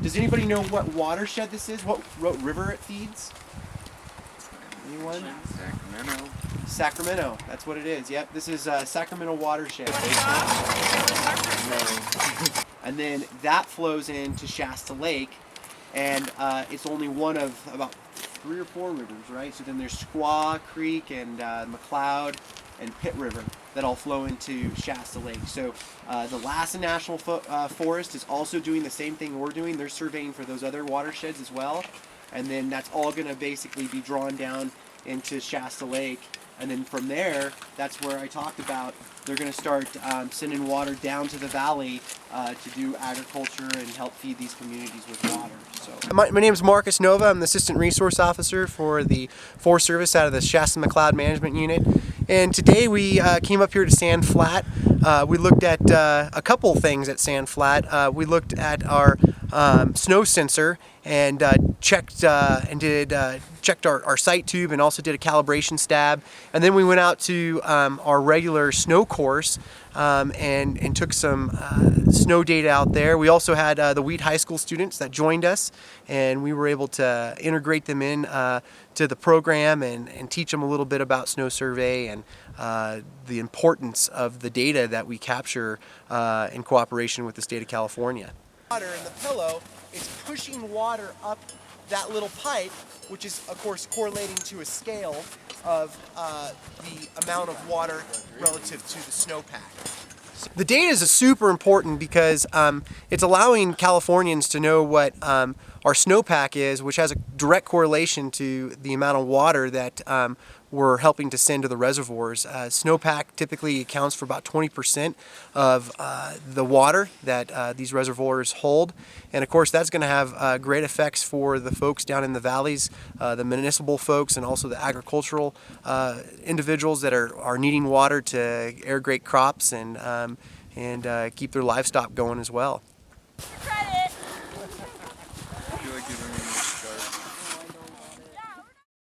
Does anybody know what watershed this is? What river it feeds? Anyone? Sacramento. Sacramento. That's what it is. Yep. This is Sacramento watershed. And then that flows into Shasta Lake, and it's only one of about 3 or 4 rivers, right? So then there's Squaw Creek and McLeod and Pitt River that all flow into Shasta Lake. So the Lassen National Forest is also doing the same thing we're doing. They're surveying for those other watersheds as well, and then that's all going to basically be drawn down into Shasta Lake. And then from there, that's where I talked about they're going to start sending water down to the valley to do agriculture and help feed these communities with water. So, my name is Marcus Nova. I'm the Assistant Resource Officer for the Forest Service out of the Shasta McLeod Management Unit. And today we came up here to Sand Flat. We looked at a couple things at Sand Flat. We looked at our snow sensor and checked our sight tube, and also did a calibration stab. And then we went out to our regular snow course and took some snow data out there. We also had the Wheat High School students that joined us, and we were able to integrate them in to the program and teach them a little bit about snow survey and the importance of the data that we capture in cooperation with the state of California. Water in the pillow is pushing water up that little pipe, which is of course correlating to a scale of the amount of water relative to the snowpack. The data is super important because it's allowing Californians to know what our snowpack is, which has a direct correlation to the amount of water that we're helping to send to the reservoirs. Snowpack typically accounts for about 20% of the water that these reservoirs hold, and of course that's going to have great effects for the folks down in the valleys, the municipal folks, and also the agricultural individuals that are needing water to irrigate crops and keep their livestock going as well.